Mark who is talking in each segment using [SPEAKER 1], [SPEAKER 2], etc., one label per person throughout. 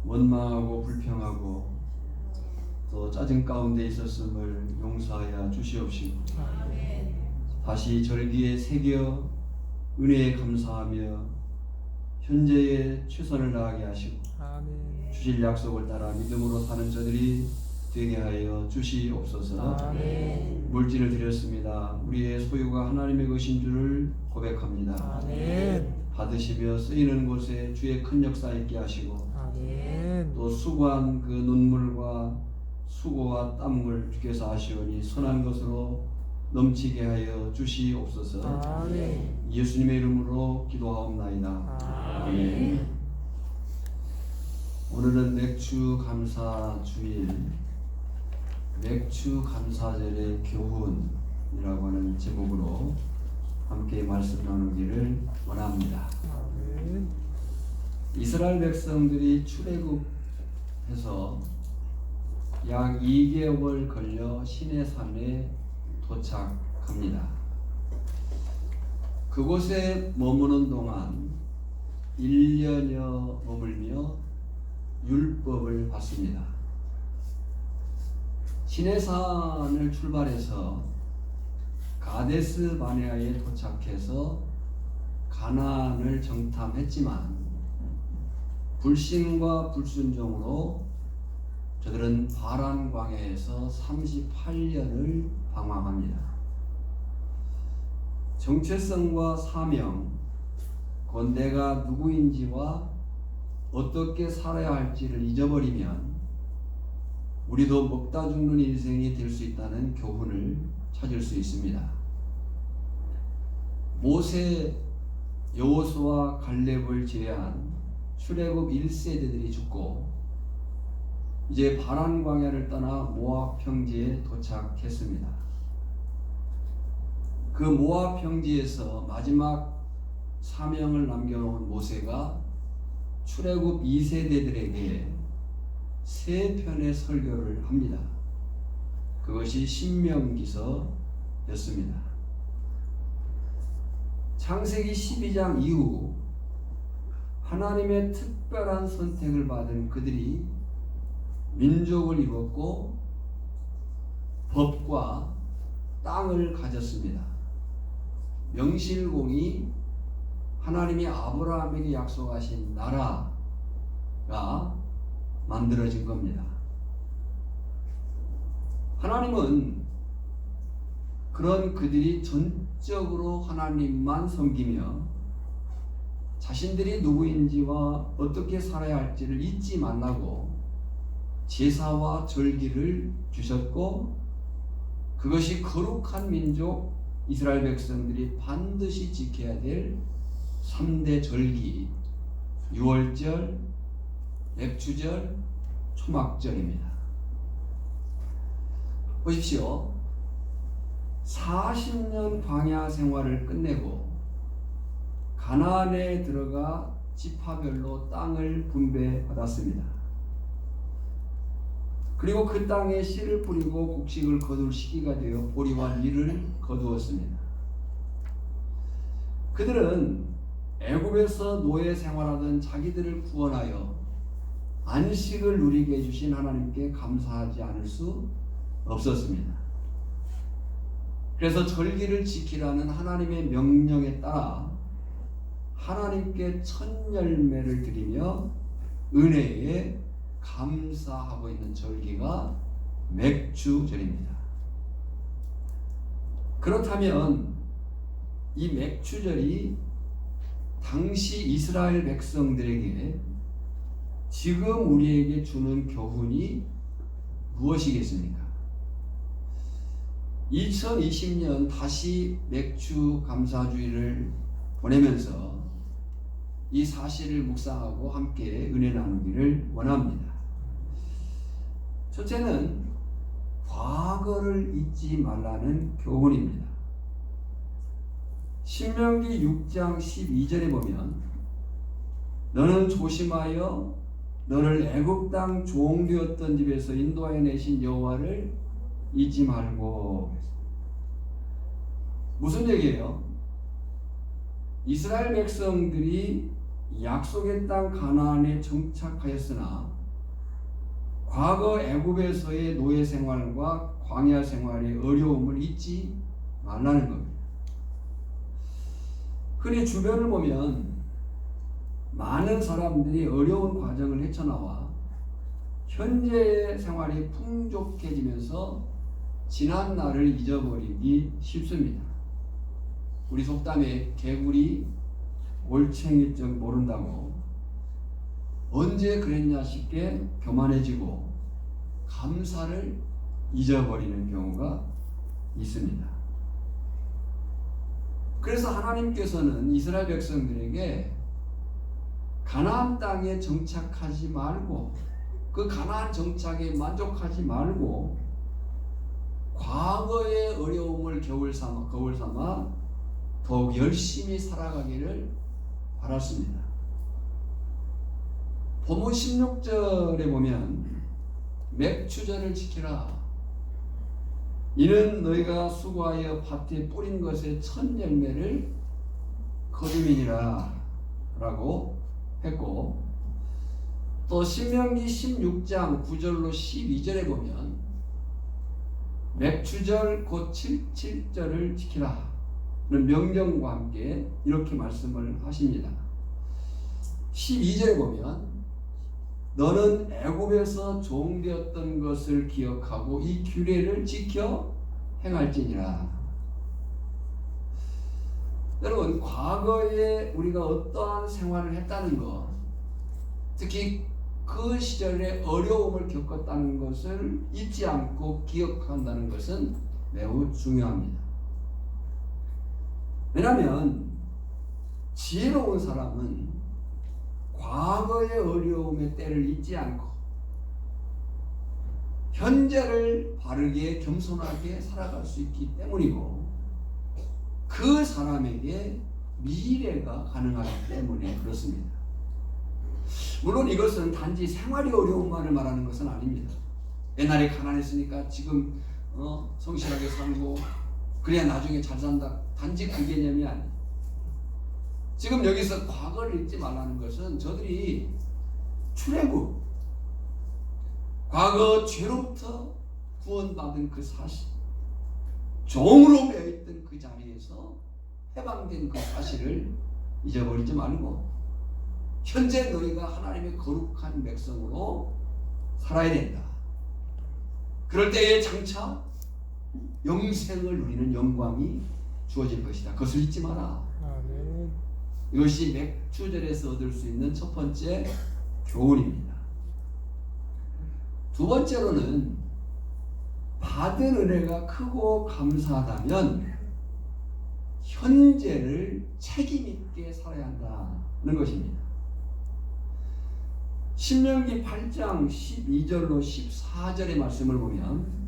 [SPEAKER 1] 원망하고 불평하고 또 짜증 가운데 있었음을 용서하여 주시옵시고 다시 절기에 새겨 은혜에 감사하며 현재에 최선을 다하게 하시고 주실 약속을 따라 믿음으로 사는 저들이 되게 하여 주시옵소서. 물질을 드렸습니다. 우리의 소유가 하나님의 것인 줄을 고백합니다. 받으시며 쓰이는 곳에 주의 큰 역사 있게 하시고 또 수고한 그 눈물과 수고와 땀을 주께서 아시오니 선한 것으로 넘치게 하여 주시옵소서. 예수님의 이름으로 기도하옵나이다. 아멘. 오늘은 맥주 감사 주일, 맥주 감사절의 교훈이라고 하는 제목으로 함께 말씀 나누기를 원합니다. 이스라엘 백성들이 출애굽해서 약 2개월 걸려 시내산에 도착합니다. 그곳에 머무는 동안 1년여 머물며 율법을 받습니다. 시내산을 출발해서 가데스 바네아에 도착해서 가나안을 정탐했지만 불신과 불순종으로 저들은 바란 광야에서 38년을 방황합니다. 정체성과 사명, 곧 내가 누구인지와 어떻게 살아야 할지를 잊어버리면 우리도 먹다 죽는 인생이 될 수 있다는 교훈을 찾을 수 있습니다. 모세, 여호수아, 갈렙을 제외한 출애굽 1세대들이 죽고 이제 바란 광야를 떠나 모압 평지에 도착했습니다. 그 모압 평지에서 마지막 사명을 남겨놓은 모세가 출애굽 2세대들에게 세 편의 설교를 합니다. 그것이 신명기서였습니다. 창세기 12장 이후 하나님의 특별한 선택을 받은 그들이 민족을 이뤘고 법과 땅을 가졌습니다. 명실공히 하나님이 아브라함에게 약속하신 나라가 만들어진 겁니다. 하나님은 그런 그들이 전적으로 하나님만 섬기며 자신들이 누구인지와 어떻게 살아야 할지를 잊지 말라고 제사와 절기를 주셨고 그것이 거룩한 민족 이스라엘 백성들이 반드시 지켜야 될 3대 절기, 유월절, 맥주절, 초막절입니다. 보십시오. 40년 광야 생활을 끝내고 가나안에 들어가 지파별로 땅을 분배받았습니다. 그리고 그 땅에 씨를 뿌리고 곡식을 거둘 시기가 되어 보리와 밀을 거두었습니다. 그들은 애굽에서 노예 생활하던 자기들을 구원하여 안식을 누리게 해주신 하나님께 감사하지 않을 수 없었습니다. 그래서 절기를 지키라는 하나님의 명령에 따라 하나님께 첫 열매를 드리며 은혜에 감사하고 있는 절기가 맥주절입니다. 그렇다면 이 맥주절이 당시 이스라엘 백성들에게 지금 우리에게 주는 교훈이 무엇이겠습니까? 2020년 다시 맥주 감사주의를 보내면서 이 사실을 묵상하고 함께 은혜 나누기를 원합니다. 첫째는 과거를 잊지 말라는 교훈입니다. 신명기 6장 12절에 보면 너는 조심하여 너를 애굽 땅 종되었던 집에서 인도하여 내신 여호와를 잊지 말고. 무슨 얘기예요? 이스라엘 백성들이 약속의 땅 가나안에 정착하였으나 과거 애굽에서의 노예 생활과 광야 생활의 어려움을 잊지 말라는 겁니다. 흔히 주변을 보면 많은 사람들이 어려운 과정을 헤쳐나와 현재의 생활이 풍족해지면서 지난 날을 잊어버리기 쉽습니다. 우리 속담에 개구리 올챙이 적 모른다고 언제 그랬냐 싶게 교만해지고 감사를 잊어버리는 경우가 있습니다. 그래서 하나님께서는 이스라엘 백성들에게 가나안 땅에 정착하지 말고 그 가나안 정착에 만족하지 말고 과거의 어려움을 거울 삼아 더욱 열심히 살아가기를 바랐습니다. 본문 16절에 보면 맥추절을 지키라. 이는 너희가 수고하여 밭에 뿌린 것의 첫 열매를 거둠이니라 라고 했고, 또 신명기 16장 9절로 12절에 보면 맥추절 곧 77절을 지키라 는 명령과 함께 이렇게 말씀을 하십니다. 12절에 보면 너는 애굽에서 종되었던 것을 기억하고 이 규례를 지켜 행할지니라. 여러분, 과거에 우리가 어떠한 생활을 했다는 것, 특히 그 시절에 어려움을 겪었다는 것을 잊지 않고 기억한다는 것은 매우 중요합니다. 왜냐하면 지혜로운 사람은 과거의 어려움의 때를 잊지 않고 현재를 바르게 겸손하게 살아갈 수 있기 때문이고, 그 사람에게 미래가 가능하기 때문에 그렇습니다. 물론 이것은 단지 생활이 어려움만을 말하는 것은 아닙니다. 옛날에 가난했으니까 지금 성실하게 살고 그래야 나중에 잘 산다, 단지 그 개념이 아니에요. 지금 여기서 과거를 잊지 말라는 것은 저들이 출애굽, 과거 죄로부터 구원받은 그 사실, 종으로 매여있던 그 자리에서 해방된 그 사실을 잊어버리지 말고 현재 너희가 하나님의 거룩한 백성으로 살아야 된다. 그럴 때에 장차 영생을 누리는 영광이 주어질 것이다. 그것을 잊지 마라. 아멘. 이것이 맥추절에서 얻을 수 있는 첫 번째 교훈입니다. 두 번째로는 받은 은혜가 크고 감사하다면 현재를 책임 있게 살아야 한다는 것입니다. 신명기 8장 12절로 14절의 말씀을 보면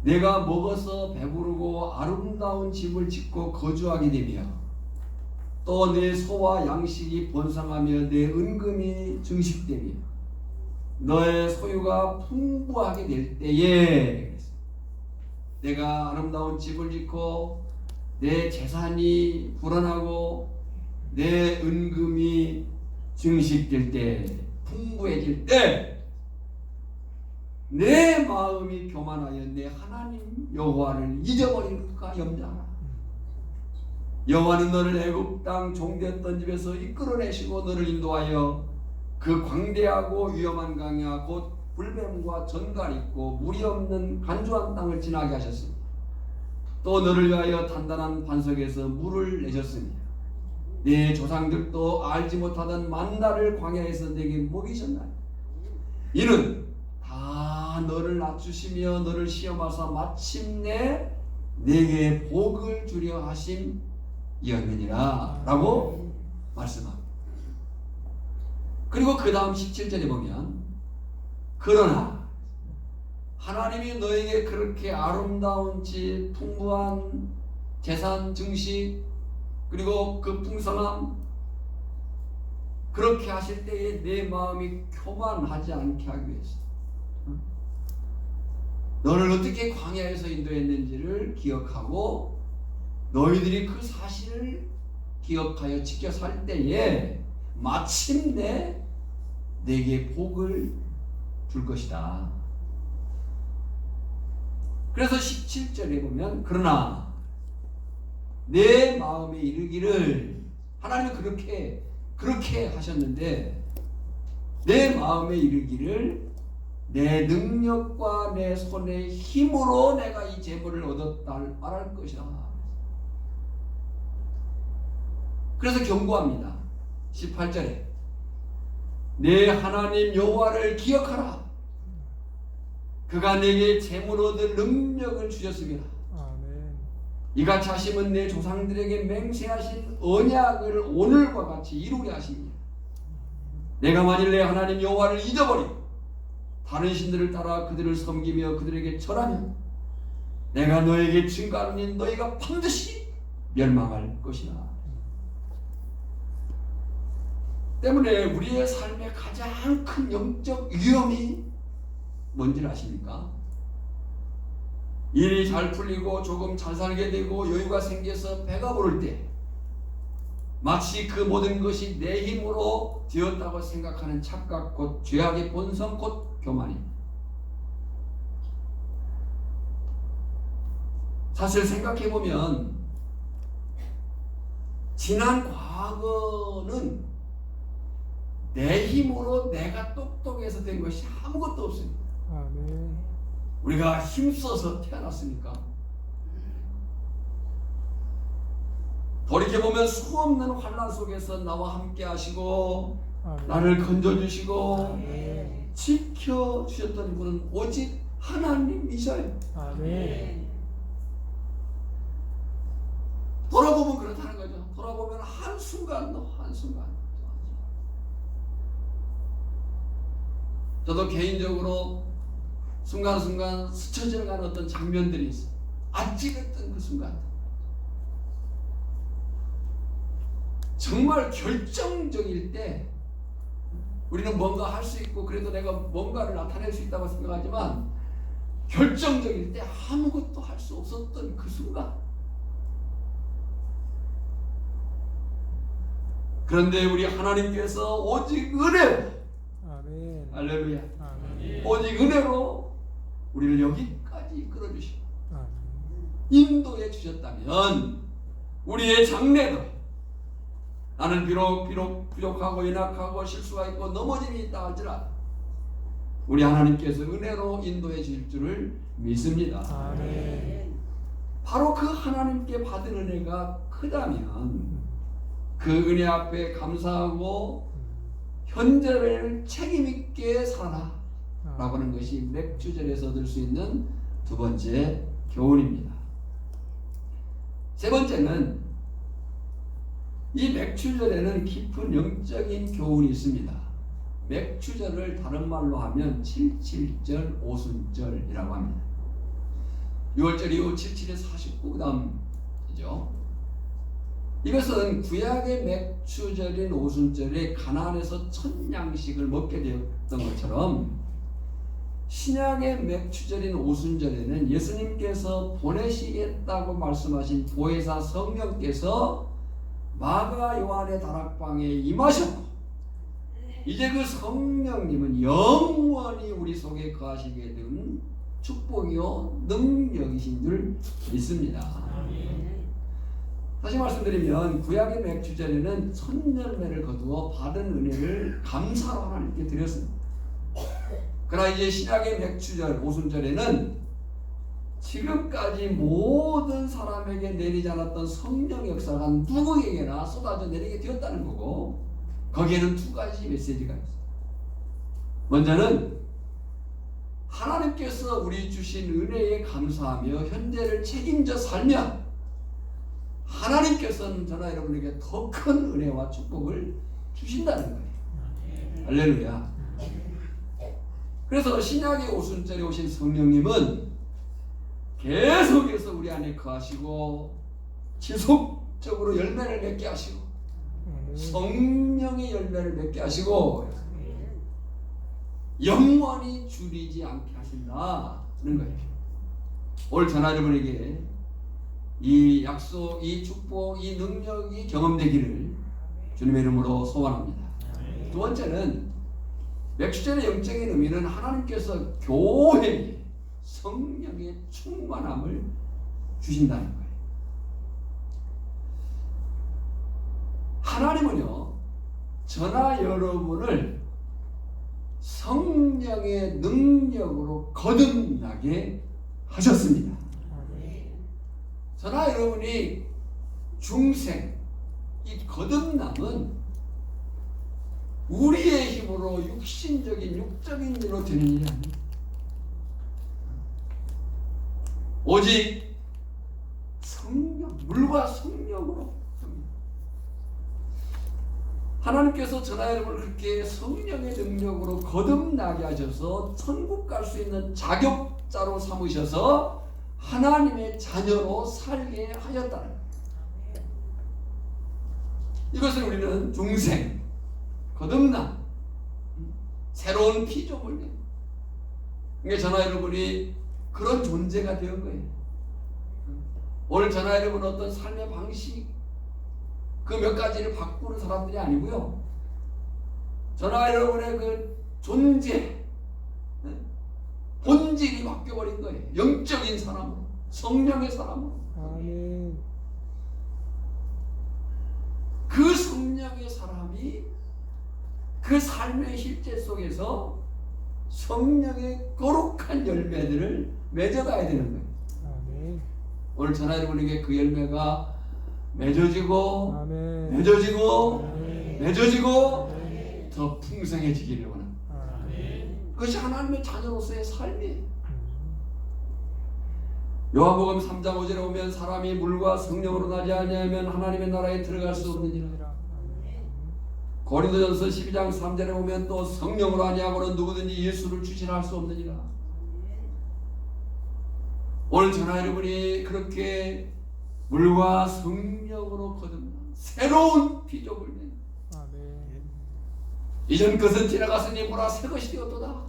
[SPEAKER 1] 내가 먹어서 배부르고 아름다운 집을 짓고 거주하게 되며 또 내 소와 양식이 번성하며 내 은금이 증식되며 너의 소유가 풍부하게 될 때에 내가 아름다운 집을 짓고 내 재산이 불어나고 내 은금이 증식될 때, 풍부해질 때 내 마음이 교만하여 내 하나님 여호와를 잊어버릴까 염려하라. 여호와는 너를 애굽 땅 종되었던 집에서 이끌어내시고 너를 인도하여 그 광대하고 위험한 강야 곧 불뱀과 전갈 있고 물이 없는 간조한 땅을 지나게 하셨습니다. 또 너를 위하여 단단한 반석에서 물을 내셨습니다. 네 조상들도 알지 못하던 만나를 광야에서 내게 먹이셨나니 이는 다 너를 낮추시며 너를 시험하사 마침내 내게 복을 주려 하심이었느니라 라고 말씀합니다. 그리고 그 다음 17절에 보면 그러나 하나님이 너에게 그렇게 아름다운 집, 풍부한 재산 증식 그리고 그 풍성함 그렇게 하실 때에 내 마음이 교만하지 않게 하기 위해서 너를 어떻게 광야에서 인도했는지를 기억하고 너희들이 그 사실을 기억하여 지켜 살 때에 마침내 내게 복을 줄 것이다. 그래서 17절에 보면 그러나 내 마음에 이르기를, 하나님은 그렇게 하셨는데 내 마음에 이르기를 내 능력과 내 손의 힘으로 내가 이 재물을 얻었다 말할 것이다. 그래서 경고합니다. 18절에 내 하나님 여호와를 기억하라. 그가 내게 재물 얻을 능력을 주셨습니다. 이같이 하심은 내 조상들에게 맹세하신 언약을 오늘과 같이 이루게 하십니다. 내가 만일 내 하나님 여호와를 잊어버리고 다른 신들을 따라 그들을 섬기며 그들에게 절하면 내가 너에게 증거하노니 너희가 반드시 멸망할 것이다. 때문에 우리의 삶의 가장 큰 영적 위험이 뭔지 아십니까? 일이 잘 풀리고 조금 잘 살게 되고 여유가 생겨서 배가 부를 때 마치 그 모든 것이 내 힘으로 되었다고 생각하는 착각, 곧 죄악의 본성, 곧 교만입니다. 사실 생각해보면 지난 과거는 내 힘으로 내가 똑똑해서 된 것이 아무것도 없습니다. 아멘. 우리가 힘써서 태어났습니까? 돌이켜보면 수없는 환난 속에서 나와 함께 하시고 아멘. 나를 건져주시고 아멘. 지켜주셨던 분은 오직 하나님이셔요. 아멘. 돌아보면 그렇다는 거죠. 돌아보면 한순간도 한순간. 저도 개인적으로 순간순간 스쳐져가는 어떤 장면들이 있어요. 아찔했던 그 순간, 정말 결정적일 때 우리는 뭔가 할 수 있고 그래도 내가 뭔가를 나타낼 수 있다고 생각하지만 결정적일 때 아무것도 할 수 없었던 그 순간, 그런데 우리 하나님께서 오직 은혜로, 아멘. 할렐루야. 아멘. 오직 은혜로 우리를 여기까지 이끌어주시고 인도해 주셨다면 우리의 장래도, 나는 비록 부족하고 연약하고 실수가 있고 넘어짐이 있다 할지라도 우리 하나님께서 은혜로 인도해 주실 줄을 믿습니다. 아멘. 바로 그 하나님께 받은 은혜가 크다면 그 은혜 앞에 감사하고 현재를 책임있게 살아라 라고 하는 것이 맥주절에서 얻을 수 있는 두 번째 교훈입니다. 세 번째는 이 맥주절에는 깊은 영적인 교훈이 있습니다. 맥주절을 다른 말로 하면 77절 오순절이라고 합니다. 6월절 이후 77에 49 그 다음이죠. 이것은 구약의 맥주절인 오순절에 가나안에서 첫 양식을 먹게 되었던 것처럼 신약의 맥주절인 오순절에는 예수님께서 보내시겠다고 말씀하신 보혜사 성령께서 마가 요한의 다락방에 임하셨고 이제 그 성령님은 영원히 우리 속에 거하시게 된 축복이요 능력이신 줄 믿습니다. 다시 말씀드리면 구약의 맥주절에는 첫 열매를 거두어 받은 은혜를 감사로 하나님께 드렸습니다. 그러나 이제 신약의 맥주절 오순절에는 지금까지 모든 사람에게 내리지 않았던 성령 역사가 누구에게나 쏟아져 내리게 되었다는 거고, 거기에는 두 가지 메시지가 있습니다. 먼저는 하나님께서 우리 주신 은혜에 감사하며 현재를 책임져 살면 하나님께서는 저나 여러분에게 더 큰 은혜와 축복을 주신다는 거예요. 할렐루야. 그래서 신약의 오순절에 오신 성령님은 계속해서 우리 안에 거하시고 지속적으로 열매를 맺게 하시고 성령의 열매를 맺게 하시고 영원히 줄이지 않게 하신다는 거예요. 오늘 저나 여러분에게 이 약속, 이 축복, 이 능력이 경험되기를 주님의 이름으로 소원합니다. 두 번째는 맥주전의 영적인 의미는 하나님께서 교회에 성령의 충만함을 주신다는 거예요. 하나님은요, 저나 여러분을 성령의 능력으로 거듭나게 하셨습니다. 저나 여러분이 중생, 이 거듭남은 우리의 힘으로 육적인 일로 되는 일이 아닙니다. 오직 성령, 물과 성령으로. 하나님께서 저나 여러분을 그렇게 성령의 능력으로 거듭나게 하셔서 천국 갈 수 있는 자격자로 삼으셔서 하나님의 자녀로 살게 하셨다는 거예요. 이것을 우리는 중생, 거듭남, 새로운 피조물이에요. 그러니까 저나 여러분이 그런 존재가 되는 거예요. 오늘 저나 여러분 어떤 삶의 방식 그 몇 가지를 바꾸는 사람들이 아니고요. 저나 여러분의 그 존재, 본질이 바뀌어버린 거예요. 영적인 사람으로, 성령의 사람으로.
[SPEAKER 2] 아멘.
[SPEAKER 1] 그 성령의 사람이 그 삶의 실제 속에서 성령의 거룩한 열매들을 맺어가야 되는 거예요.
[SPEAKER 2] 아멘.
[SPEAKER 1] 오늘 저나 여러분에게 그 열매가 맺어지고
[SPEAKER 2] 아멘.
[SPEAKER 1] 맺어지고
[SPEAKER 2] 아멘.
[SPEAKER 1] 맺어지고
[SPEAKER 2] 아멘.
[SPEAKER 1] 더 풍성해지기를 원합니다.
[SPEAKER 2] 아멘.
[SPEAKER 1] 그것이 하나님의 자녀로서의 삶이에요. 요한복음 3장 5절에 보면 사람이 물과 성령으로 나지 아니하면 하나님의 나라에 들어갈 수 없느니라. 고린도전서 12장 3절에 보면 또 성령으로 아니하고는 누구든지 예수를 주시라 할 수 없느니라. 오늘 저나 여러분이 그렇게 물과 성령으로 거듭난 새로운 피조물입니다.
[SPEAKER 2] 아멘.
[SPEAKER 1] 이전 것은 지나갔으니 보라 새 것이 되었도다.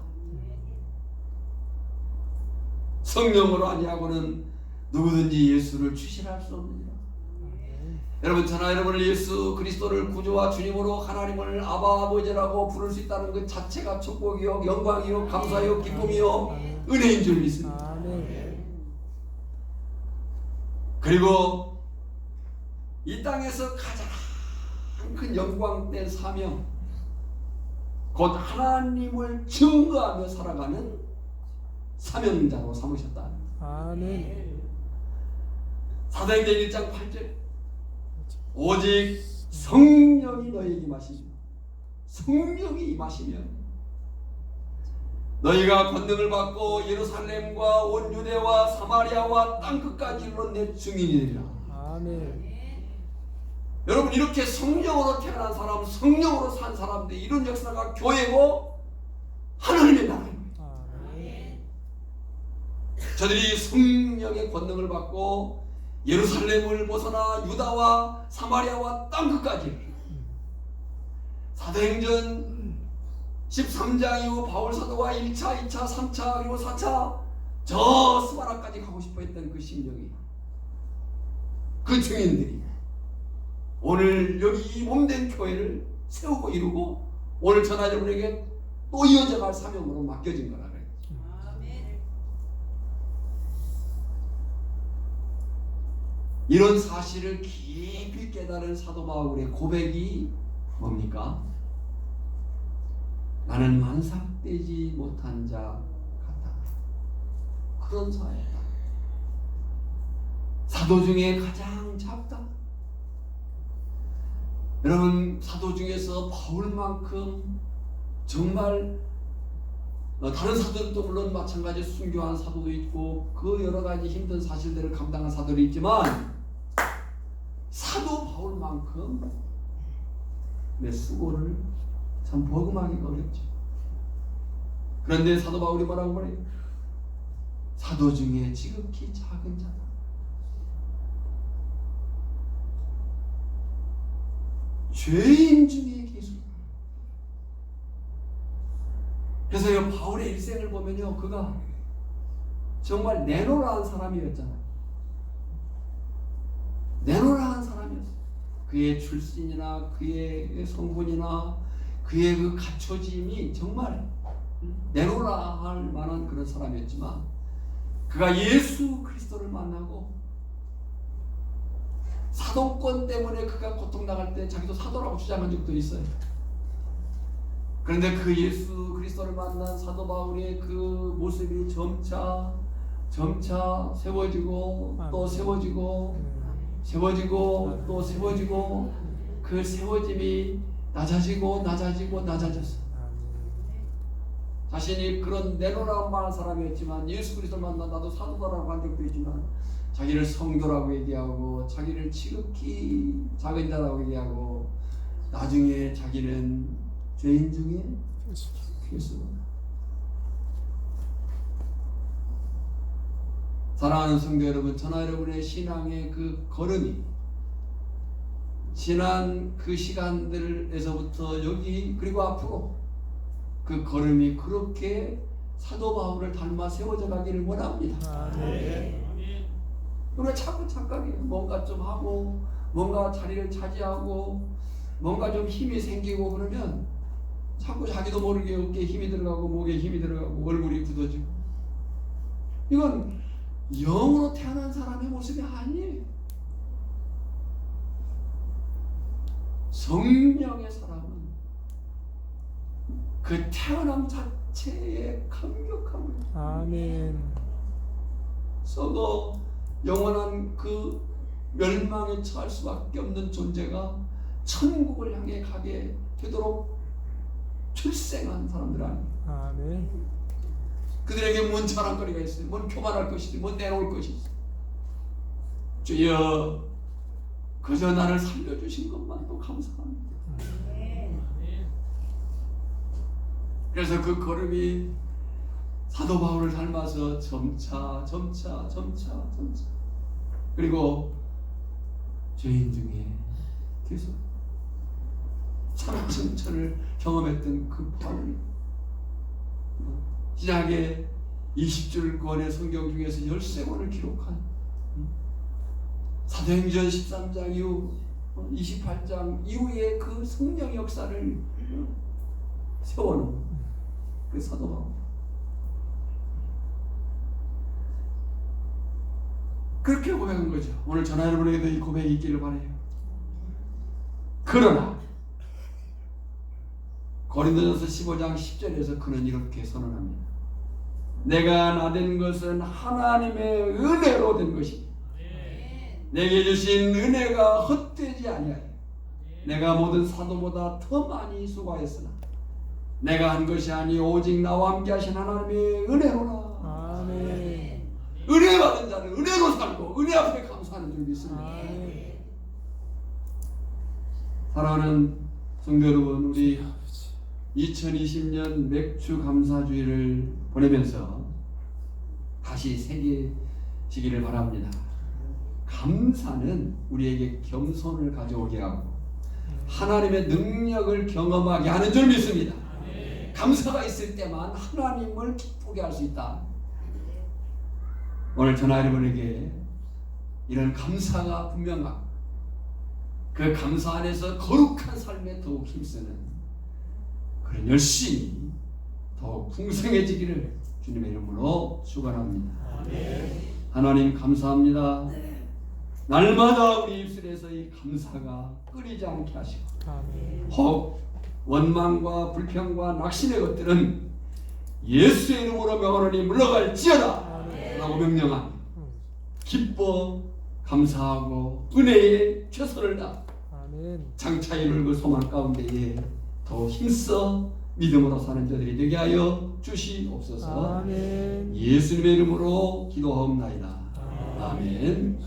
[SPEAKER 1] 성령으로 아니하고는 누구든지 예수를 주시라 할 수 없느니라. 여러분 저나 여러분을 예수 그리스도를 구주와 주님으로 하나님을 아바 아버지라고 부를 수 있다는 것 자체가 축복이요 영광이요 감사요 기쁨이요 은혜인 줄 믿습니다.
[SPEAKER 2] 아멘.
[SPEAKER 1] 그리고 이 땅에서 가장 큰 영광된 사명 곧 하나님을 증거하며 살아가는 사명자로 삼으셨다.
[SPEAKER 2] 아멘.
[SPEAKER 1] 사도행전 1장 8절 오직 성령이 너희에게 임하시며 성령이 임하시면 너희가 권능을 받고 예루살렘과 온 유대와 사마리아와 땅끝까지 이르러 내 증인이 되리라.
[SPEAKER 2] 아멘.
[SPEAKER 1] 여러분 이렇게 성령으로 태어난 사람, 성령으로 산 사람들 이런 역사가 교회고 하나님의 나라입니다.
[SPEAKER 2] 아멘.
[SPEAKER 1] 저들이 성령의 권능을 받고 예루살렘을 벗어나 유다와 사마리아와 땅끝까지 사도행전 13장 이후 바울 사도가 1차, 2차, 3차 그리고 4차 저 스바라까지 가고 싶어 했던 그 심정이 그 증인들이 오늘 여기 이 몸된 교회를 세우고 이루고 오늘 저나 여러분에게 또 이어져갈 사명으로 맡겨진 거라 그래요. 이런 사실을 깊이 깨달은 사도 바울의 고백이 뭡니까? 나는 만삭되지 못한 자 같다. 그런 사회다. 사도 중에 가장 작다. 여러분 사도 중에서 바울만큼 정말 다른 사도들도 물론 마찬가지 순교한 사도도 있고 그 여러 가지 힘든 사실들을 감당한 사도도 있지만 사도 바울만큼 내 수고를 참 버금하기가 어렵죠. 그런데 사도 바울이 뭐라고 말해요? 사도 중에 지극히 작은 자다. 죄인 중에 계수다. 그래서 이 바울의 일생을 보면요, 그가 정말 내노라한 사람이었잖아요. 그의 출신이나 그의 성분이나 그의 그 갖춰짐이 정말 내놓으라 할 만한 그런 사람이었지만 그가 예수 그리스도를 만나고 사도권 때문에 그가 고통당할 때 자기도 사도라고 주장한 적도 있어요. 그런데 그 예수 그리스도를 만난 사도 바울의 그 모습이 점차 세워지고 또 세워지고 세워지고 또 세워지고 그 세워짐이 낮아지고 낮아졌어. 자신이 그런 내놓으라고 말한 사람이었지만 예수 그리스도를 만나 나도 사도다라고 한 적도 있지만 자기를 성도라고 얘기하고 자기를 지극히 작은 자라고 얘기하고 나중에 자기는 죄인 중에 필수다. 사랑하는 성도 여러분, 저나 여러분의 신앙의 그 걸음이 지난 그 시간들에서부터 여기 그리고 앞으로 그 걸음이 그렇게 사도 바울을 닮아 세워져 가기를 원합니다. 우리가 자꾸 착각해요. 뭔가 좀 하고 뭔가 자리를 차지하고 뭔가 좀 힘이 생기고 그러면 자꾸 자기도 모르게 어깨에 힘이 들어가고 목에 힘이 들어가고 얼굴이 굳어지고 이건 영으로 태어난 사람의 모습이 아니에요. 성령의 사람은 그 태어남 자체의 감격함을
[SPEAKER 2] 아멘.
[SPEAKER 1] 썩어 영원한 그 멸망에 처할 수밖에 없는 존재가 천국을 향해 가게 되도록 출생한 사람들 아닙니까?
[SPEAKER 2] 아멘.
[SPEAKER 1] 그들에게 뭔 자랑거리가 있어요? 뭔 교만할 것이지? 뭔 내놓을 것이지? 주여 그저 나를 살려주신 것만도 감사합니다. 그래서 그 걸음이 사도 바울을 닮아서 점차 그리고 죄인 중에 계속 참승천을 경험했던 그 바울이 신약의 20줄 성경 중에서 13권을 기록한 사도행전 13장 이후 28장 이후에 그 성령 역사를 세워놓은 그 사도 바울. 그렇게 고백한 거죠. 오늘 전하 여러분에게도 이 고백이 있기를 바라요. 그러나 고린도전서 15장 10절에서 그는 이렇게 선언합니다. 내가 나된 것은 하나님의 은혜로 된 것이니 내게 주신 은혜가 헛되지 아니하여 내가 모든 사도보다 더 많이 수고하였으나 내가 한 것이 아니 오직 나와 함께 하신 하나님의 은혜로라.
[SPEAKER 2] 아멘.
[SPEAKER 1] 은혜 받은 자는 은혜로 살고 은혜 앞에 감사하는 줄 믿습니다.
[SPEAKER 2] 아멘.
[SPEAKER 1] 사랑하는 성도 여러분, 우리 2020년 맥주 감사주의를 보내면서 다시 새기시기를 바랍니다. 감사는 우리에게 겸손을 가져오게 하고 하나님의 능력을 경험하게 하는 줄 믿습니다. 감사가 있을 때만 하나님을 기쁘게 할 수 있다. 오늘 전하 여러분에게 이런 감사가 분명하고 그 감사 안에서 거룩한 삶에 더욱 힘쓰는 그런 열심이 더욱 풍성해지기를 주님의 이름으로 축원합니다. 하나님 감사합니다. 날마다 우리 입술에서 이 감사가 끊이지 않게 하시고 혹 원망과 불평과 낙심의 것들은 예수의 이름으로 명하노니 물러갈지어다 라고 명령합니다. 기뻐 감사하고 은혜에 최선을 다 장차 이룰 그 소망 가운데에 더 힘써 믿음으로 사는 자들이 되게 하여 주시옵소서. 예수님의 이름으로 기도하옵나이다. 아멘.